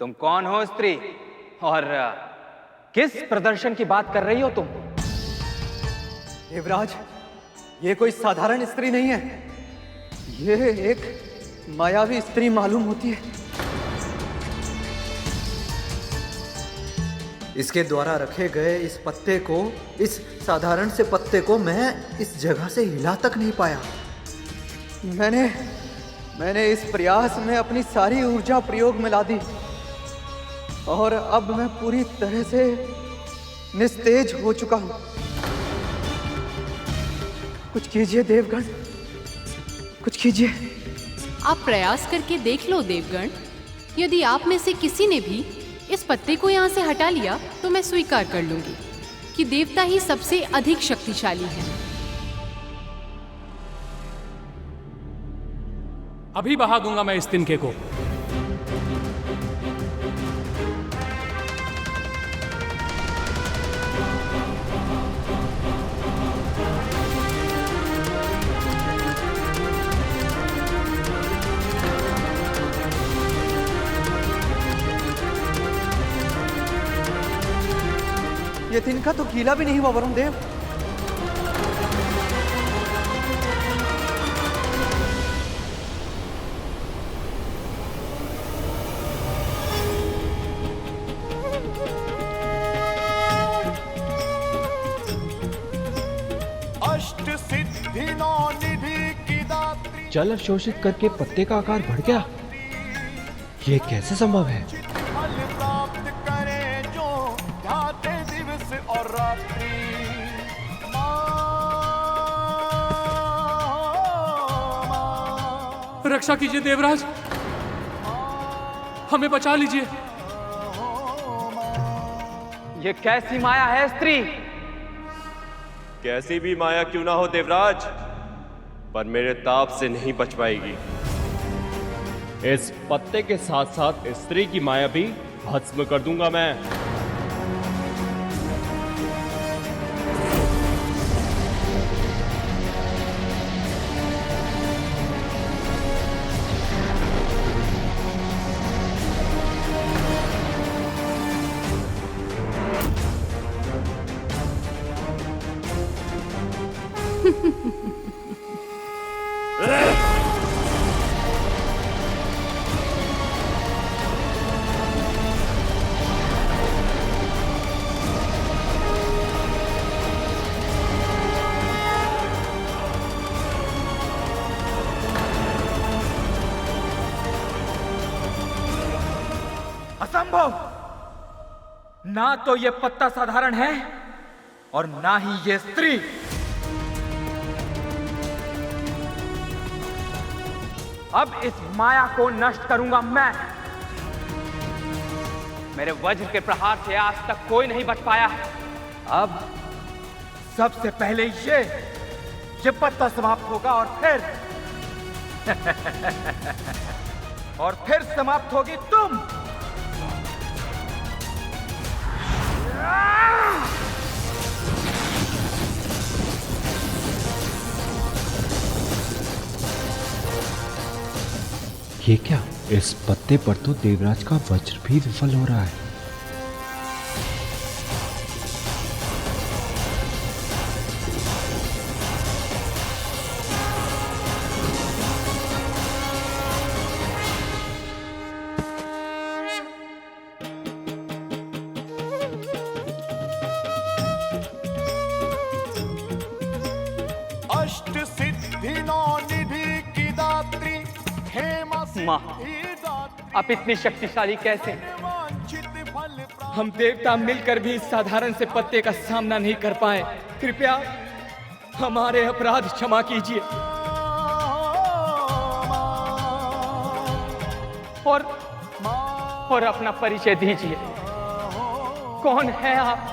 तुम कौन हो स्त्री और किस प्रदर्शन की बात कर रही हो तुम? देवराज, ये कोई साधारण स्त्री नहीं है। ये एक मायावी स्त्री मालूम होती है। इसके द्वारा रखे गए इस पत्ते को, इस साधारण से पत्ते को मैं इस जगह से हिला तक नहीं पाया। मैंने इस प्रयास में अपनी सारी ऊर्जा प्रयोग में ला दी और अब मैं पूरी तरह से निस्तेज हो चुका हूं। कुछ कीजिए देवगण, कुछ कीजिए। आप प्रयास करके देख लो देवगण। यदि आप में से किसी ने भी इस पत्ते को यहाँ से हटा लिया तो मैं स्वीकार कर लूंगी कि देवता ही सबसे अधिक शक्तिशाली है। अभी बहा दूंगा मैं इस तिनके को। ये तिनका तो गीला भी नहीं हुआ वरुण देव। अष्ट सिद्धि नौ निधि की दात्री। जल अवशोषित करके पत्ते का आकार बढ़ गया। ये कैसे संभव है? फल प्राप्त करे जो ध्याते दिवस और रात्रि। रक्षा कीजिए देवराज, हमें बचा लीजिए। ये कैसी माया है स्त्री? कैसी भी माया क्यों ना हो देवराज, पर मेरे ताप से नहीं बच पाएगी। इस पत्ते के साथ साथ स्त्री की माया भी भस्म कर दूंगा मैं। असंभव! ना तो ये पत्ता साधारण है और ना ही ये स्त्री। अब इस माया को नष्ट करूंगा मैं। मेरे वज्र के प्रहार से आज तक कोई नहीं बच पाया। अब सबसे पहले ये पत्ता समाप्त होगा और फिर समाप्त होगी तुम। ये क्या? इस पत्ते पर तो देवराज का वज्र भी विफल हो रहा है। अष्ट सिद्धि नौ निधि की दात्री। माँ, आप इतनी शक्तिशाली कैसे? हम देवता मिलकर भी इस साधारण से पत्ते का सामना नहीं कर पाए। कृपया हमारे अपराध क्षमा कीजिए और अपना परिचय दीजिए। कौन है आप?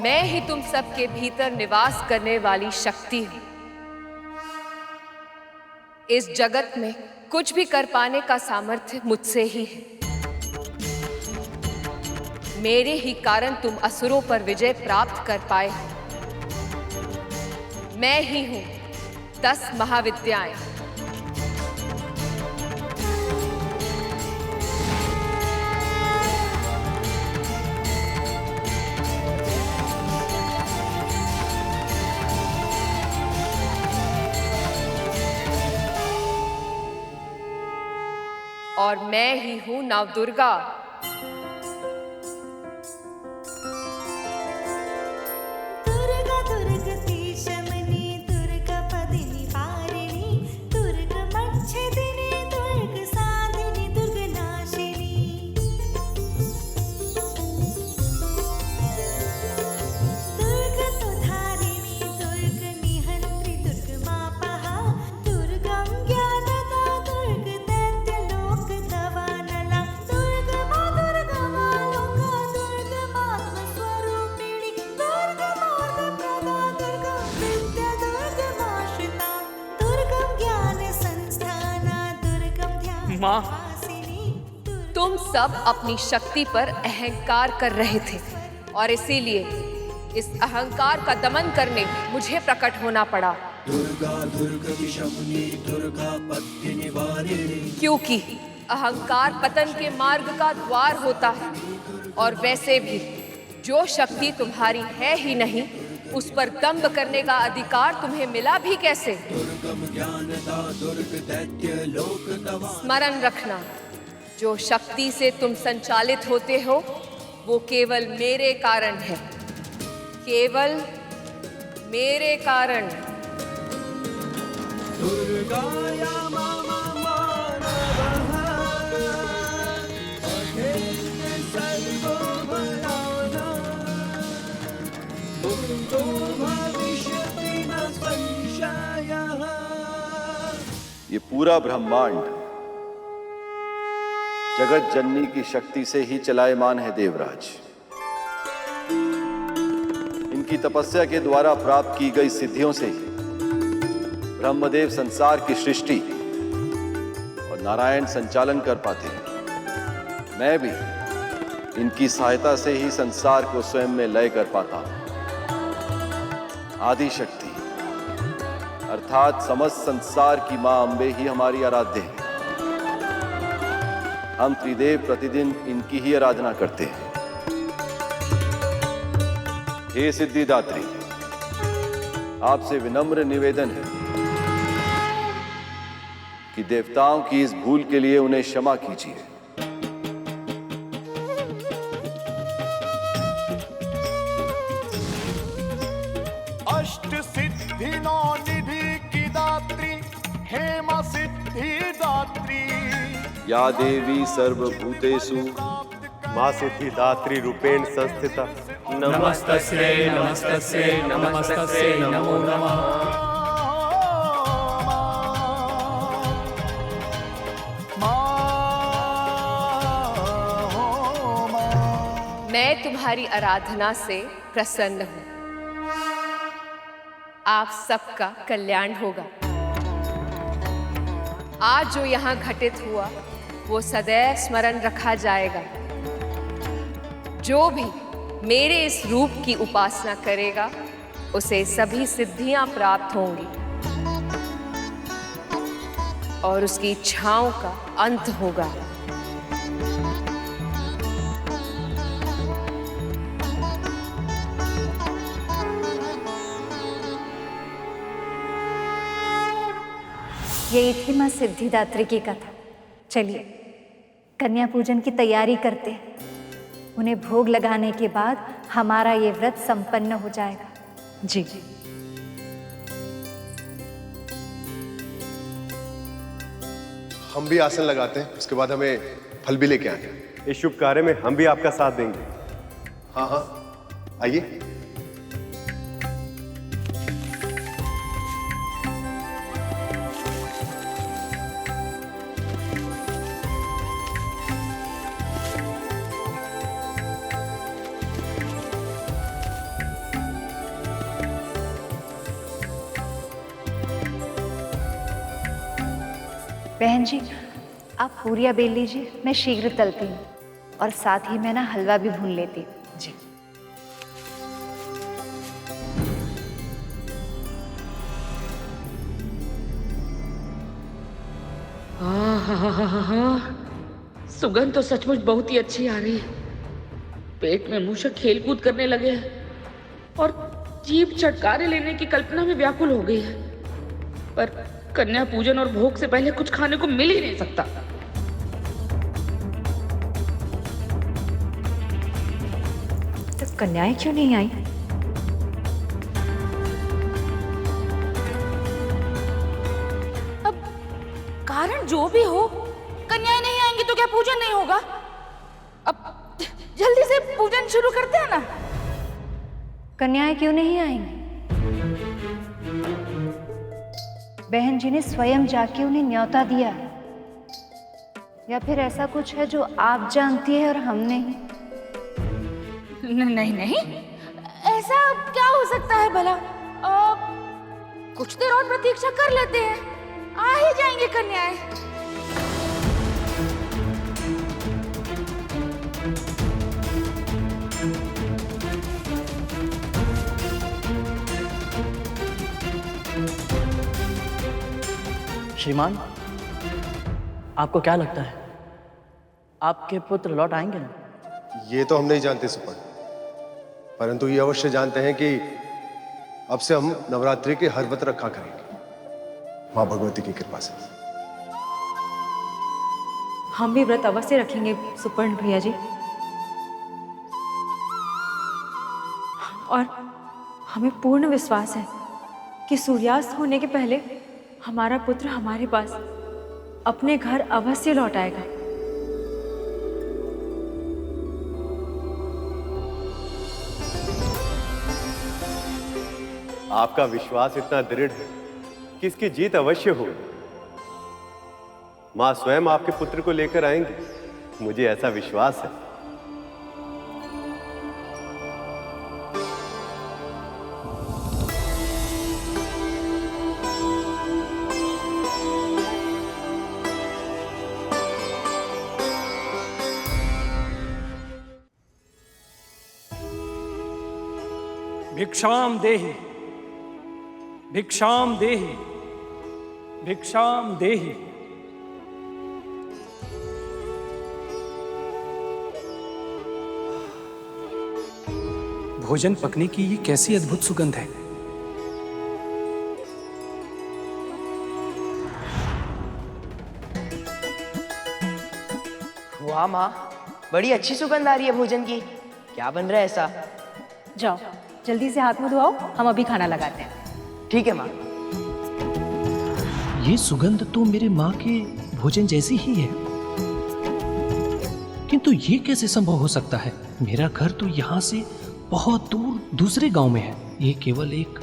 मैं ही तुम सबके भीतर निवास करने वाली शक्ति हूं। इस जगत में कुछ भी कर पाने का सामर्थ्य मुझसे ही है। मेरे ही कारण तुम असुरों पर विजय प्राप्त कर पाए। मैं ही हूं 10 महाविद्याएं। और मैं ही हूं नवदुर्गा। दुर्गा दुर्गति शमनी दुर्गा पदिनी पारिणी दुर्ग मच्छदिनी दुर्ग साधिनी दुर्ग नाशिनी। दुर्ग तुधारिणी दुर्ग निहंत्री दुर्ग मापहा दुर्गम ज्ञानदा दुर्ग दैत्य लोक दवानला दुर्ग मालोका दुर्ग मात्मस्वरूपिणी दुर्ग मार्गप्रदा दुर्ग विद्या दुर्ग माश्रिता दुर्गम ज्ञान संस्थाना दुर्गम ध्यान माँ। वासिनी। तुम सब अपनी शक्ति पर अहंकार कर रहे थे और इसीलिए इस अहंकार का दमन करने मुझे प्रकट होना पड़ा। क्योंकि अहंकार पतन के मार्ग का द्वार होता है और वैसे भी जो शक्ति तुम्हारी है ही नहीं उस पर दंभ करने का अधिकार तुम्हें मिला भी कैसे? स्मरण रखना, जो शक्ति से तुम संचालित होते हो वो केवल मेरे कारण है, केवल मेरे कारण। ये पूरा ब्रह्मांड जगत जननी की शक्ति से ही चलायमान है देवराज। इनकी तपस्या के द्वारा प्राप्त की गई सिद्धियों से ही ब्रह्मदेव संसार की सृष्टि और नारायण संचालन कर पाते हैं। मैं भी इनकी सहायता से ही संसार को स्वयं में लय कर पाता हूं। आदि शक्ति अर्थात समस्त संसार की मां अंबे ही हमारी आराध्य है। हम त्रिदेव प्रतिदिन इनकी ही आराधना करते हैं। हे सिद्धिदात्री, आपसे विनम्र निवेदन है कि देवताओं की इस भूल के लिए उन्हें क्षमा कीजिए। अष्ट सिद्धि नौ निधि की दात्री हेमा सिद्धि दात्री या देवी सर्वभूतेषु माँ सिद्धिदात्री रूपेण संस्थिता नमस्तस्यै नमस्तस्यै नमस्तस्यै नमो नमः। मैं तुम्हारी आराधना से प्रसन्न हूँ। आप सबका कल्याण होगा। आज जो यहाँ घटित हुआ वो सदैव स्मरण रखा जाएगा। जो भी मेरे इस रूप की उपासना करेगा उसे सभी सिद्धियां प्राप्त होंगी और उसकी इच्छाओं का अंत होगा। यही थी माँ सिद्धिदात्री की कथा। चलिए कन्या पूजन की तैयारी करते हैं। उन्हें भोग लगाने के बाद हमारा ये व्रत संपन्न हो जाएगा। जी हम भी आसन लगाते हैं, उसके बाद हमें फल भी लेके आए। इस शुभ कार्य में हम भी आपका साथ देंगे। हाँ हाँ आइए। बहन जी, आप पूरियां बेल लीजिए, मैं शीघ्र तलती हूँ। और साथ ही मैं ना हलवा भी भून लेती। जी। सुगंध तो सचमुच बहुत ही अच्छी आ रही है। पेट में मूषक खेल कूद करने लगे हैं और जीभ छटकारे लेने की कल्पना में व्याकुल हो गई है। पर कन्या पूजन और भोग से पहले कुछ खाने को मिल ही नहीं सकता। तो कन्याएं क्यों नहीं आई? अब कारण जो भी हो, कन्याएं नहीं आएंगी तो क्या पूजन नहीं होगा? अब जल्दी से पूजन शुरू करते हैं ना। कन्याएं क्यों नहीं आएंगी? बहन जी ने स्वयं जाके उन्हें न्योता दिया है, या फिर ऐसा कुछ है जो आप जानती है और हम नहीं? नहीं नहीं, ऐसा क्या हो सकता है भला? कुछ देर और प्रतीक्षा कर लेते हैं, आ ही जाएंगे कन्याएं। श्रीमान, आपको क्या लगता है आपके पुत्र लौट आएंगे ना? ये तो हम नहीं जानते सुपर्ण, परंतु ये अवश्य जानते हैं कि अब से हम नवरात्रि के हर व्रत रखा करेंगे मां भगवती की कृपा से। हम भी व्रत अवश्य रखेंगे सुपर्ण भैया जी, और हमें पूर्ण विश्वास है कि सूर्यास्त होने के पहले हमारा पुत्र हमारे पास अपने घर अवश्य लौट आएगा। आपका विश्वास इतना दृढ़ है कि इसकी जीत अवश्य हो। मां स्वयं आपके पुत्र को लेकर आएंगी, मुझे ऐसा विश्वास है। भिक्षाम देहि, भिक्षाम देहि, भिक्षाम देहि। भोजन पकने की ये कैसी अद्भुत सुगंध है। वाह माँ, बड़ी अच्छी सुगंध आ रही है भोजन की। क्या बन रहा है ऐसा? जाओ जल्दी से हाथ मुंह धोआओ, हम अभी खाना लगाते हैं। ठीक है माँ। ये सुगंध तो मेरे माँ के भोजन जैसी ही है, किंतु ये कैसे संभव हो सकता है? मेरा घर तो यहाँ से बहुत दूर दूसरे गांव में है। ये केवल एक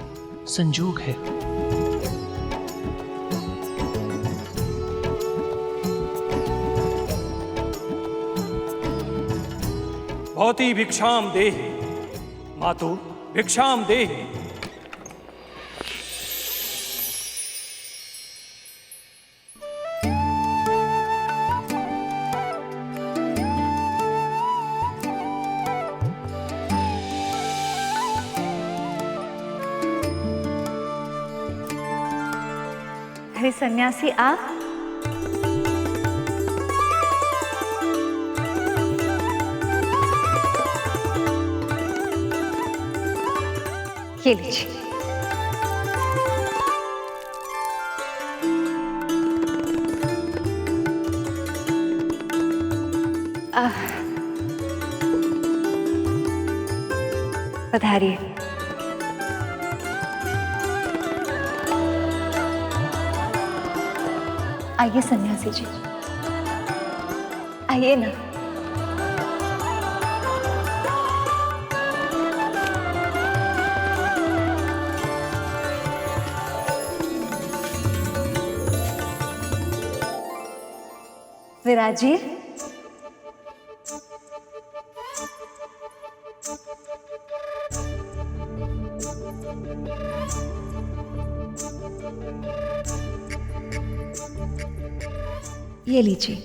संजोग है। भवती भिक्षाम देहि, मातु भिक्षाम देहि। अरे सन्यासी आ, ये लीजिए। पधारिए। आइए सन्यासी जी, आइए ना। विराजिए। ये लीजिए,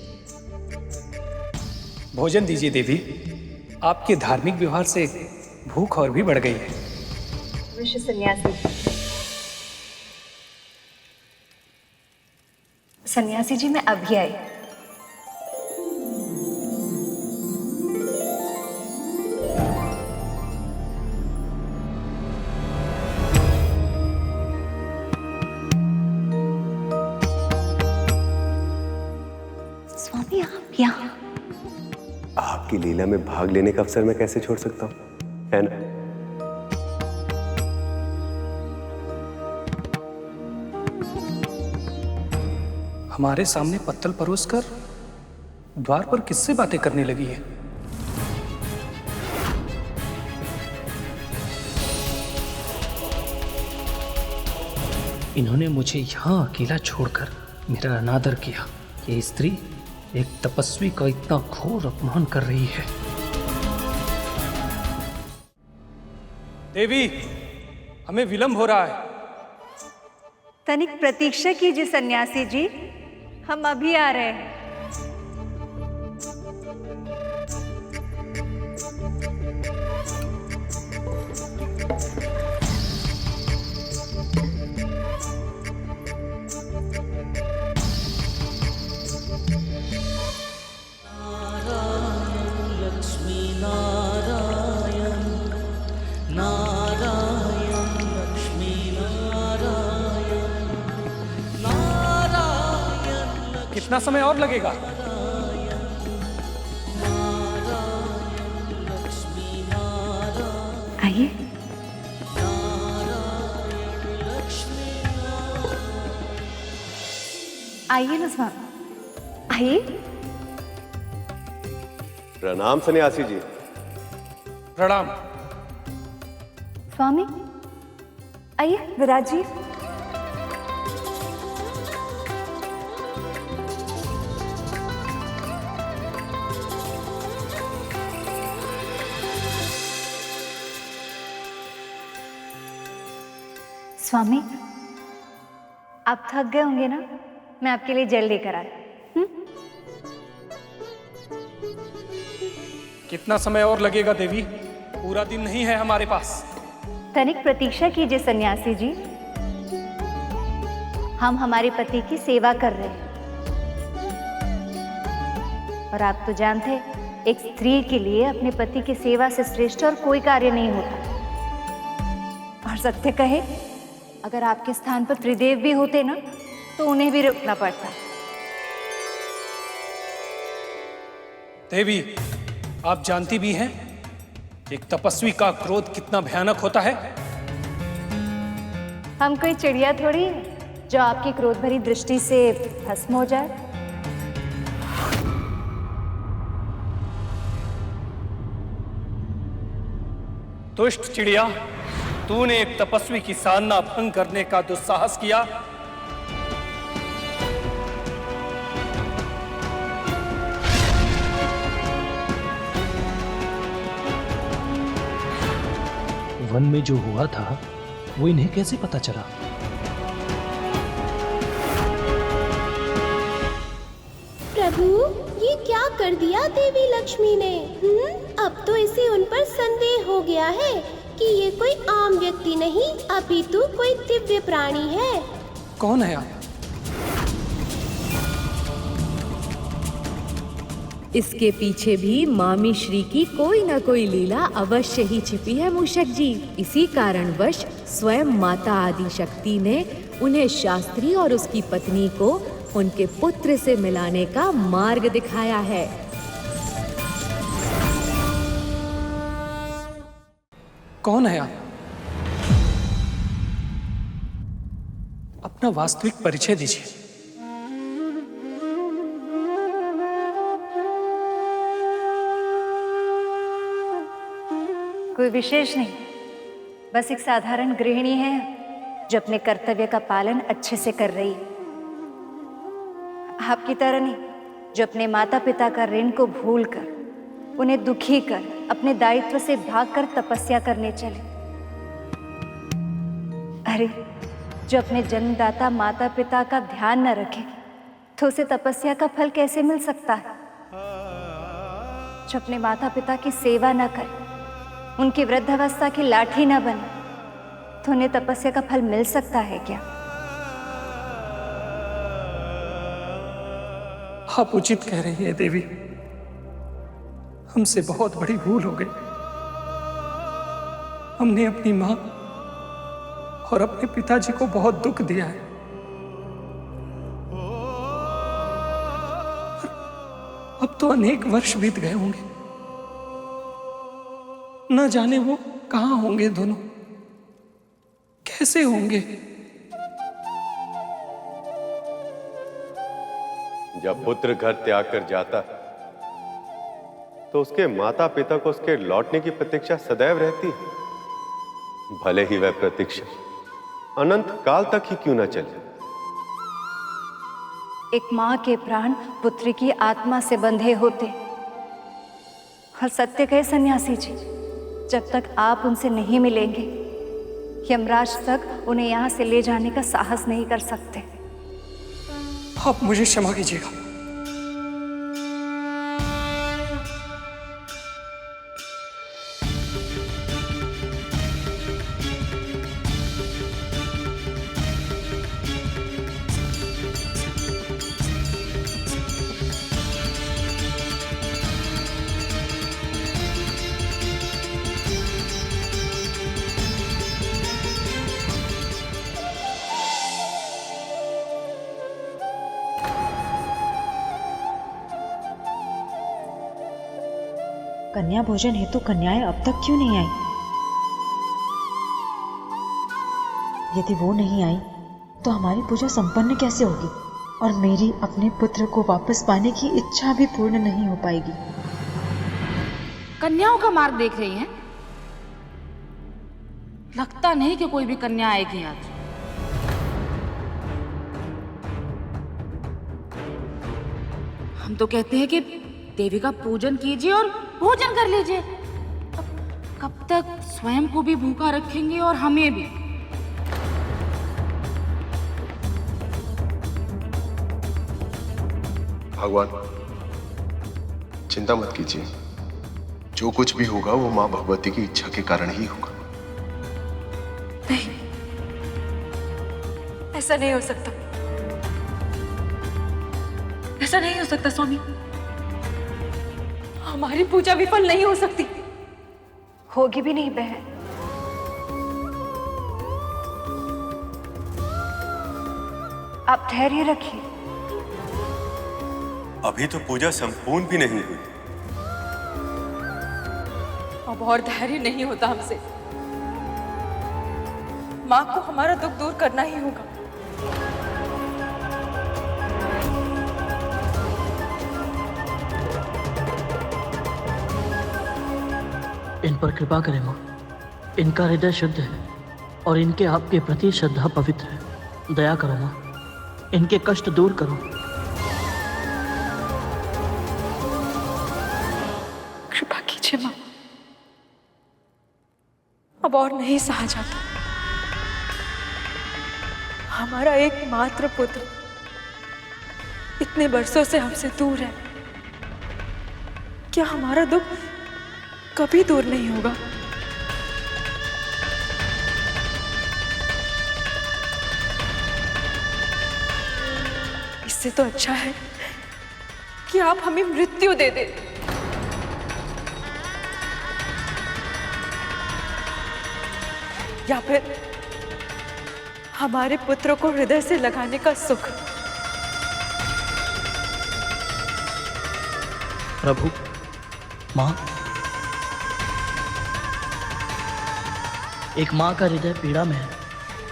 भोजन दीजिए देवी। आपके धार्मिक व्यवहार से भूख और भी बढ़ गई है। ऋषि सन्यासी। सन्यासी जी, मैं अभी आई। स्वामी, आप यहाँ? आपकी लीला में भाग लेने का अवसर मैं कैसे छोड़ सकता हूँ, है ना? हमारे सामने पत्तल परोसकर द्वार पर किससे बातें करने लगी है? इन्होंने मुझे यहाँ अकेला छोड़कर मेरा अनादर किया। ये स्त्री एक तपस्वी का इतना घोर अपमान कर रही है। देवी, हमें विलंब हो रहा है। तनिक प्रतीक्षा कीजिए सन्यासी जी, हम अभी आ रहे हैं। कितना समय और लगेगा? आइए। आइए ना स्वामी, आइए। प्रणाम सन्यासी जी। प्रणाम। स्वामी आइए, विराजिए। स्वामी, आप थक गए होंगे ना, मैं आपके लिए जल लेकर आई। कितना समय और लगेगा देवी? पूरा दिन नहीं है हमारे पास। तनिक प्रतीक्षा कीजिए सन्यासी जी, हम हमारे पति की सेवा कर रहे हैं। और आप तो जानते हैं, एक स्त्री के लिए अपने पति की सेवा से श्रेष्ठ और कोई कार्य नहीं होता। और सत्य कहे, अगर आपके स्थान पर त्रिदेव भी होते ना, तो उन्हें भी रुकना पड़ता। देवी, आप जानती भी हैं एक तपस्वी का क्रोध कितना भयानक होता है। हम कोई चिड़िया थोड़ी है जो आपकी क्रोध भरी दृष्टि से भस्म हो जाए। दुष्ट चिड़िया, तूने एक तपस्वी की साधना भंग करने का दुस्साहस किया। वन में जो हुआ था वो इन्हें कैसे पता चला? प्रभु, ये क्या कर दिया देवी लक्ष्मी ने? अब तो इसे उन पर संदेह हो गया है कि ये कोई आम व्यक्ति नहीं, अपितु कोई दिव्य प्राणी है। कौन है आप? इसके पीछे भी मामी श्री की कोई न कोई लीला अवश्य ही छिपी है मूषक जी। इसी कारणवश स्वयं माता आदि शक्ति ने उन्हें शास्त्री और उसकी पत्नी को उनके पुत्र से मिलाने का मार्ग दिखाया है। कौन है आप? अपना वास्तविक परिचय दीजिए। कोई विशेष नहीं, बस एक साधारण गृहिणी है जो अपने कर्तव्य का पालन अच्छे से कर रही है। आपकी तरह नहीं, जो अपने माता पिता का ऋण को भूलकर, उन्हें दुखी कर, अपने दायित्व से भागकर तपस्या करने चले। अरे, जो अपने जन्मदाता माता पिता का ध्यान न रखे तो उसे तपस्या का फल कैसे मिल सकता है? जो अपने माता पिता की सेवा न करे, उनकी वृद्धावस्था की लाठी न बने, तो उन्हें तपस्या का फल मिल सकता है क्या? आप उचित कह रही हैं देवी, हमसे बहुत बड़ी भूल हो गई। हमने अपनी मां और अपने पिताजी को बहुत दुख दिया है। अब तो अनेक वर्ष बीत गए होंगे, न जाने वो कहां होंगे, दोनों कैसे होंगे। जब पुत्र घर त्याग कर जाता तो उसके माता पिता को उसके लौटने की प्रतीक्षा सदैव रहती है, भले ही वह प्रतीक्षा अनंत काल तक ही क्यों न चले। एक माँ के प्राण पुत्र की आत्मा से बंधे होते, और सत्य कहे सन्यासी जी, जब तक आप उनसे नहीं मिलेंगे, यमराज तक उन्हें यहाँ से ले जाने का साहस नहीं कर सकते। आप मुझे क्षमा कीजिएगा। कन्या भोजन हेतु कन्याएं अब तक क्यों नहीं आई? यदि वो नहीं आई तो हमारी पूजा संपन्न कैसे होगी, और मेरी अपने पुत्र को वापस पाने की इच्छा भी पूर्ण नहीं हो पाएगी। कन्याओं का मार्ग देख रही हैं? लगता नहीं कि कोई भी कन्या आएगी आज। हम तो कहते हैं कि देवी का पूजन कीजिए और भोजन कर लीजिए। अब कब तक स्वयं को भी भूखा रखेंगे और हमें भी। भगवान, चिंता मत कीजिए, जो कुछ भी होगा वो मां भगवती की इच्छा के कारण ही होगा। नहीं, ऐसा नहीं हो सकता, ऐसा नहीं हो सकता स्वामी। हमारी पूजा विफल नहीं हो सकती। होगी भी नहीं बहन। आप धैर्य रखिए। अभी तो पूजा संपूर्ण भी नहीं हुई। अब और धैर्य नहीं होता हमसे। माँ को हमारा दुख दूर करना ही होगा। इन पर कृपा करें माँ। इनका हृदय शुद्ध है और इनके आपके प्रति श्रद्धा पवित्र है। दया करो माँ, इनके कष्ट दूर करो। कृपा कीजिए माँ, अब और नहीं सहा जाता। हमारा एकमात्र पुत्र इतने वर्षों से हमसे दूर है। क्या हमारा दुख कभी दूर नहीं होगा? इससे तो अच्छा है कि आप हमें मृत्यु दे दें। या फिर हमारे पुत्र को हृदय से लगाने का सुख। प्रभु, माँ, एक माँ का हृदय पीड़ा में है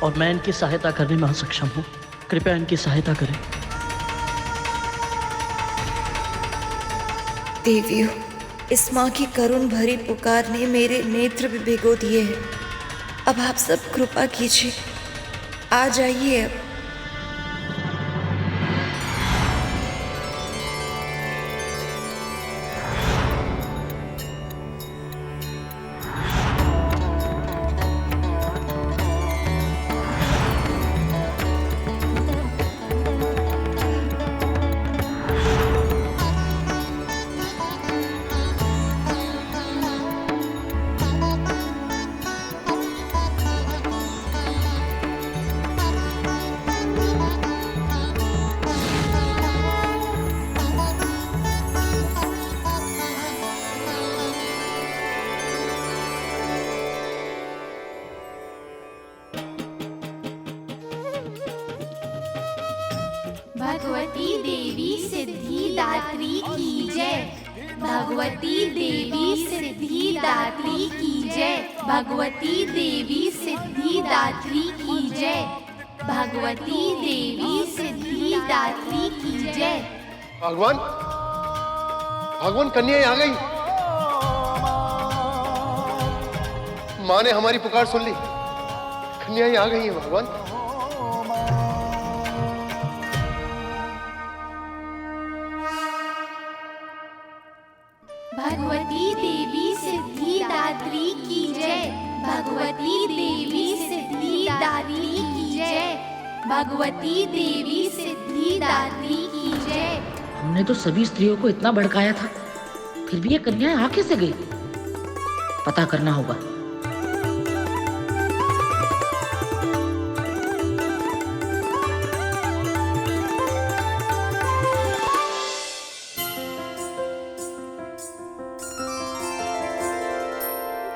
और मैं इनकी सहायता करने में असक्षम हूँ। कृपया इनकी सहायता करें। देवियों, इस माँ की करुण भरी पुकार ने मेरे नेत्र भी भिगो दिए हैं। अब आप सब कृपा कीजिए, आ जाइए अब। दात्री की जय। भगवती देवी सिद्धि दात्री की जय। भगवती देवी सिद्धि दात्री की जय। भगवती देवी सिद्धि दात्री की जय। भगवान, भगवान कन्या आ गई। माँ ने हमारी पुकार सुन ली, कन्या आ गई है भगवान। भगवती देवी सिद्धि दात्री की जय। भगवती देवी सिद्धि दात्री की जय। भगवती देवी सिद्धि दात्री की जय। हमने तो सभी स्त्रियों को इतना भड़काया था, फिर भी ये कन्याएं आ कैसे गई? पता करना होगा।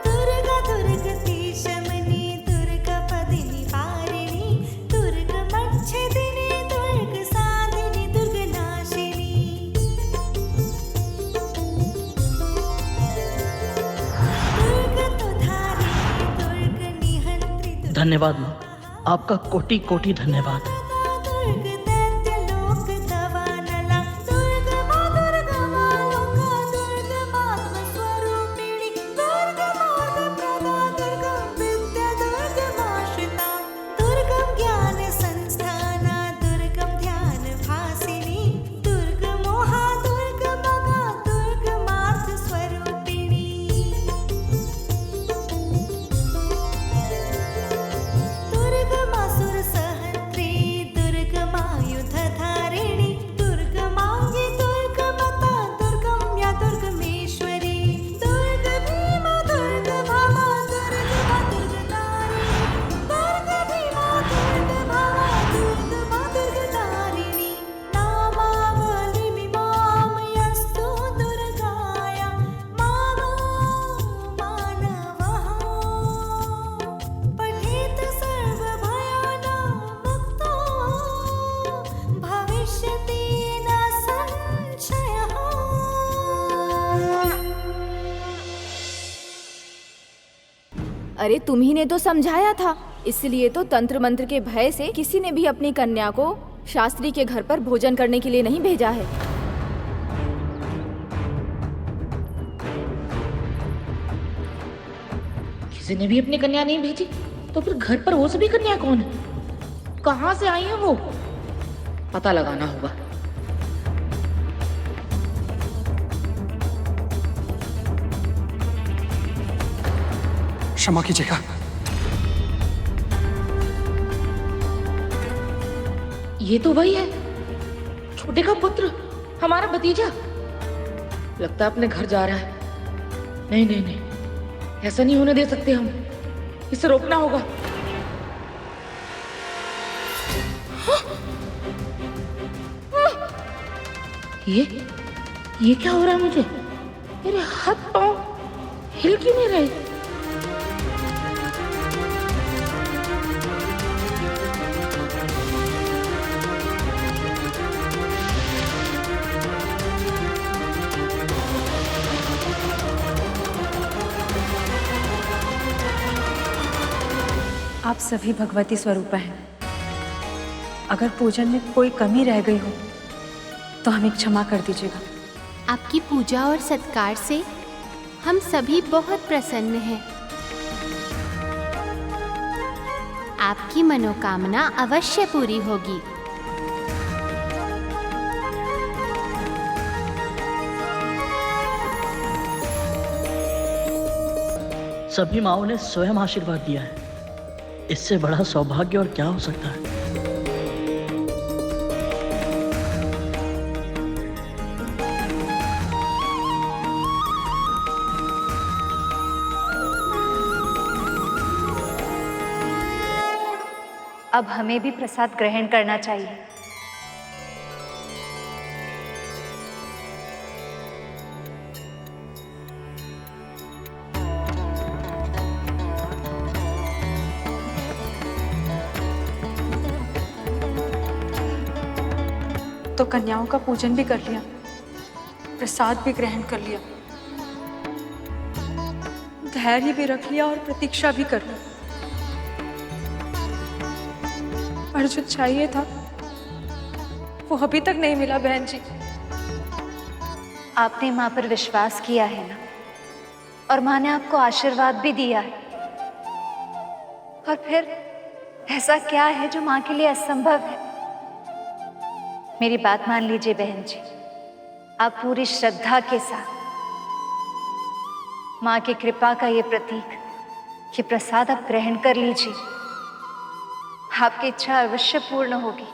दुर्गा दुर्गति शमनी दुर्गा पदिनी पारिणी दुर्ग मच्छदिनी दुर्ग साधिनी दुर्ग नाशिनी। दुर्ग तो धारिणी दुर्ग निहंत्री धन्यवाद माँ, आपका कोटि कोटि धन्यवाद। दुर्ग दैत्य लोक दवानला दुर्ग माँ दुर्गा माँ लोका दुर्ग मात्म स्वरूपिणी दुर्ग मार्ग प्रदा दुर्गम विद्या दुर्ग माश्रिता दुर्गम ज्ञान संस्थाना दुर्गम ध्यान भासिनी दुर्ग मोहा दुर्ग मगा दुर्ग मार्ग स्वरूपिणी। दुर्गमासुर सहन्त्री दुर्गमायुध धारिणी दुर्गमांगी दुर्गमता दुर्गम्या दुर्गमेश्वरी दुर्ग भीमा दुर्ग भामा दुर्गमा दुर्गतारिणी दुर्ग भीमा दुर्ग भामा दुर्गमा दुर्गतारिणी नामावली मिमाम यस्तु दुर्गाया मानो मानवः पठेत सर्वभयानां मुक्तो भविष्यति न संशयः। अरे तुम्ही ने तो समझाया था, इसलिए तो तंत्र मंत्र के भय से किसी ने भी अपनी कन्या को शास्त्री के घर पर भोजन करने के लिए नहीं भेजा है। किसी ने भी अपनी कन्या नहीं भेजी, तो फिर घर पर वो सभी कन्या कौन है? कहाँ से आई है वो? पता लगाना होगा। क्षमा कीजिएगा। ये तो वही है, छोटे का पुत्र, हमारा भतीजा। लगता है अपने घर जा रहा है। नहीं नहीं नहीं, ऐसा नहीं होने दे सकते हम, इसे रोकना होगा। ये क्या हो रहा है मुझे? मेरे हाथ पांव हिल क्यों नहीं रहे? आप सभी भगवती स्वरूपा हैं। अगर पूजन में कोई कमी रह गई हो तो हमें क्षमा कर दीजिएगा। आपकी पूजा और सत्कार से हम सभी बहुत प्रसन्न हैं। आपकी मनोकामना अवश्य पूरी होगी। सभी माँओं ने स्वयं आशीर्वाद दिया है, इससे बड़ा सौभाग्य और क्या हो सकता है। अब हमें भी प्रसाद ग्रहण करना चाहिए। तो कन्याओं का पूजन भी कर लिया, प्रसाद भी ग्रहण कर लिया, धैर्य भी रख लिया और प्रतीक्षा भी कर ली। पर जो चाहिए था वो अभी तक नहीं मिला बहन जी। आपने माँ पर विश्वास किया है ना, और माँ ने आपको आशीर्वाद भी दिया है। और फिर ऐसा क्या है जो माँ के लिए असंभव है? मेरी बात मान लीजिए बहन जी, आप पूरी श्रद्धा के साथ माँ की कृपा का ये प्रतीक, ये प्रसाद आप ग्रहण कर लीजिए। आपकी इच्छा अवश्य पूर्ण होगी।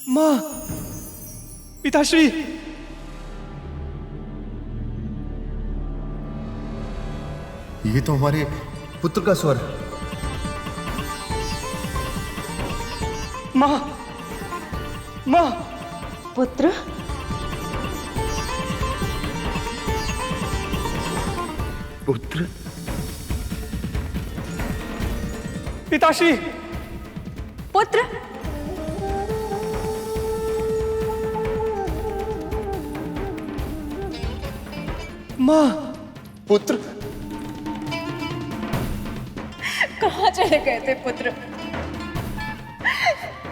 माँ, पिताश्री, ये तो हमारे पुत्र का स्वर है। माँ, माँ, पुत्र, पुत्र, पिताश्री, पुत्र, माँ, पुत्र। कहाँ चले गए थे पुत्र?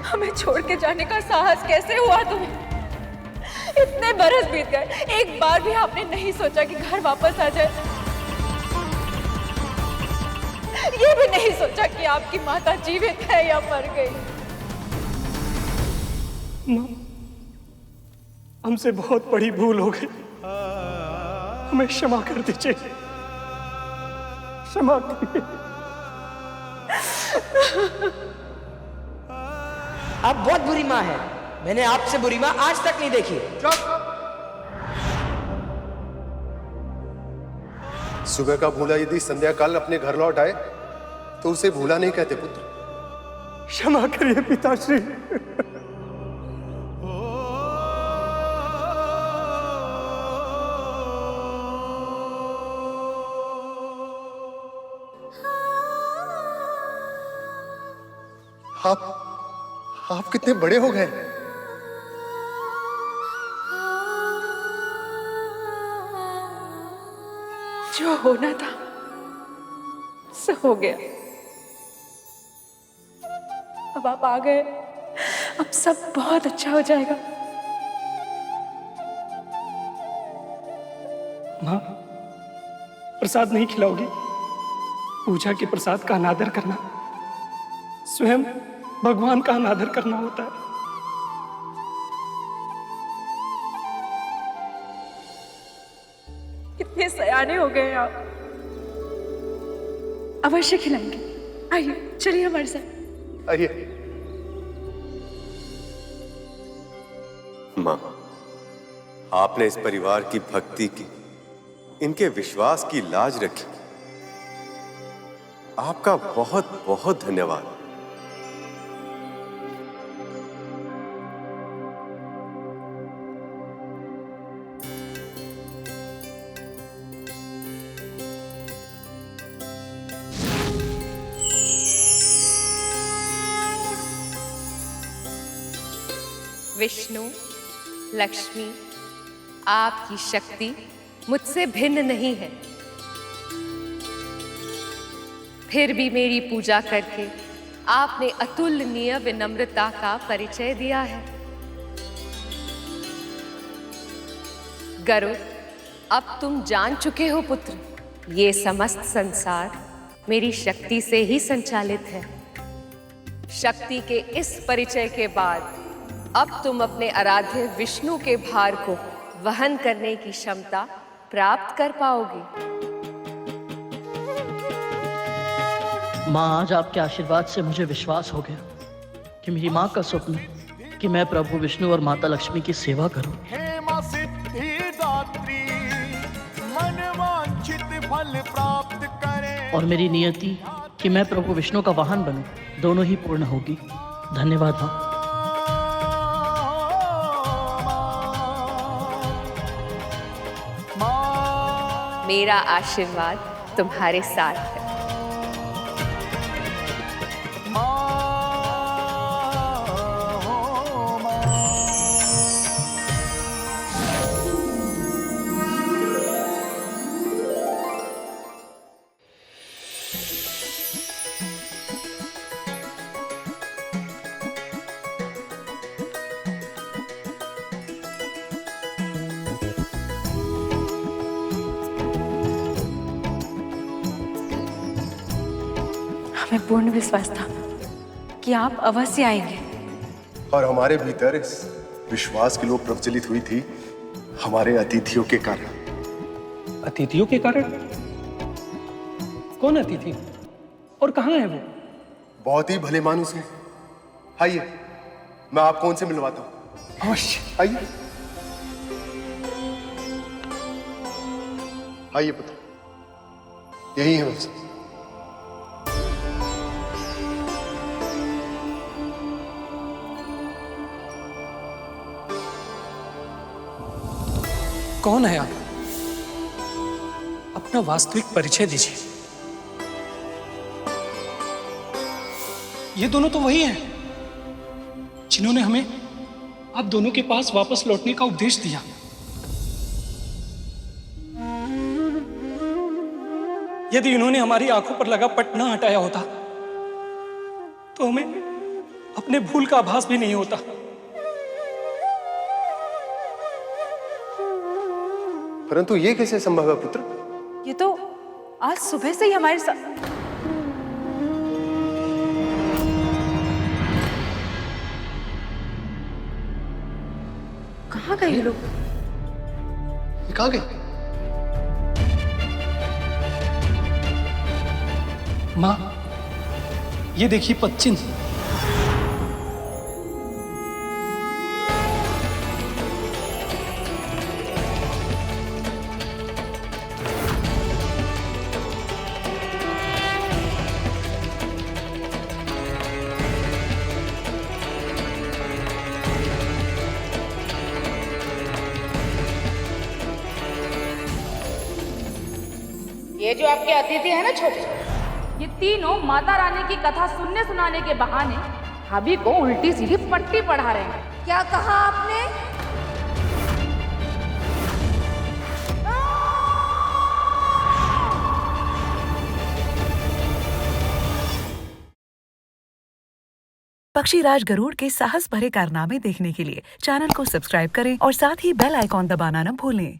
हमें छोड़ के जाने का साहस कैसे हुआ तुम्हें? इतने बरस बीत गए, एक बार भी आपने नहीं सोचा कि घर वापस आ जाए। ये भी नहीं सोचा कि आपकी माता जीवित है या मर गई। माँ, हमसे बहुत बड़ी भूल हो गई, हमें क्षमा कर दीजिए, क्षमा कीजिए। आप बहुत बुरी माँ है, मैंने आपसे बुरी माँ आज तक नहीं देखी। सुबह का भूला यदि संध्या काल अपने घर लौट आए तो उसे भूला नहीं कहते पुत्र। क्षमा करिए पिताश्री। आप कितने बड़े हो गए। जो होना था सो हो गया। अब आप आ गए, अब सब बहुत अच्छा हो जाएगा। माँ, प्रसाद नहीं खिलाओगी? पूजा के प्रसाद का अनादर करना स्वयं भगवान का अनादर करना होता है। कितने सयाने हो गए आप। अवश्य खिलाएंगे। आइए, चलिए हमारे साथ। आइए। माँ, आपने इस परिवार की भक्ति की, इनके विश्वास की लाज रखी, आपका बहुत बहुत धन्यवाद। विष्णु, लक्ष्मी, आपकी शक्ति मुझसे भिन्न नहीं है। फिर भी मेरी पूजा करके आपने अतुलनीय विनम्रता का परिचय दिया है। गरुड़, अब तुम जान चुके हो पुत्र, ये समस्त संसार मेरी शक्ति से ही संचालित है। शक्ति के इस परिचय के बाद अब तुम अपने आराध्य विष्णु के भार को वहन करने की क्षमता प्राप्त कर पाओगे। माँ, आज आपके आशीर्वाद से मुझे विश्वास हो गया कि मेरी माँ का स्वप्न कि मैं प्रभु विष्णु और माता लक्ष्मी की सेवा करूं, हेमा सिद्धिदात्री, मनवांछित फल प्राप्त करे। और मेरी नियति कि मैं प्रभु विष्णु का वाहन बनूं, दोनों ही पूर्ण होगी। धन्यवाद माँ। मेरा आशीर्वाद तुम्हारे साथ है। हमें पूर्ण विश्वास था कि आप अवश्य आएंगे। और हमारे भीतर इस विश्वास की लौ प्रज्वलित हुई थी हमारे अतिथियों के कारण। अतिथियों के कारण? कौन अतिथि और कहाँ है वो? बहुत ही भले मानुस हैं। आइए, मैं आपको उनसे मिलवाता हूँ। अवश्य, आइए। आइए पुत्र, यही है मुझसे। कौन है आप? अपना वास्तविक परिचय दीजिए। ये दोनों तो वही हैं जिन्होंने हमें आप दोनों के पास वापस लौटने का उपदेश दिया। यदि इन्होंने हमारी आंखों पर लगा पट न हटाया होता तो हमें अपने भूल का आभास भी नहीं होता। परंतु ये कैसे संभव है पुत्र? ये तो आज सुबह से ही हमारे साथ। कहाँ गए ये लोग? कहाँ गए? माँ, ये देखिए पदचिन्ह। ये जो आपके अतिथि है ना छोटे, ये तीनों माता रानी की कथा सुनने सुनाने के बहाने भाभी को उल्टी सीधी पट्टी पढ़ा रहे हैं। क्या कहा आपने? पक्षीराज गरुड़ के साहस भरे कारनामे देखने के लिए चैनल को सब्सक्राइब करें और साथ ही बेल आइकॉन दबाना न भूलें।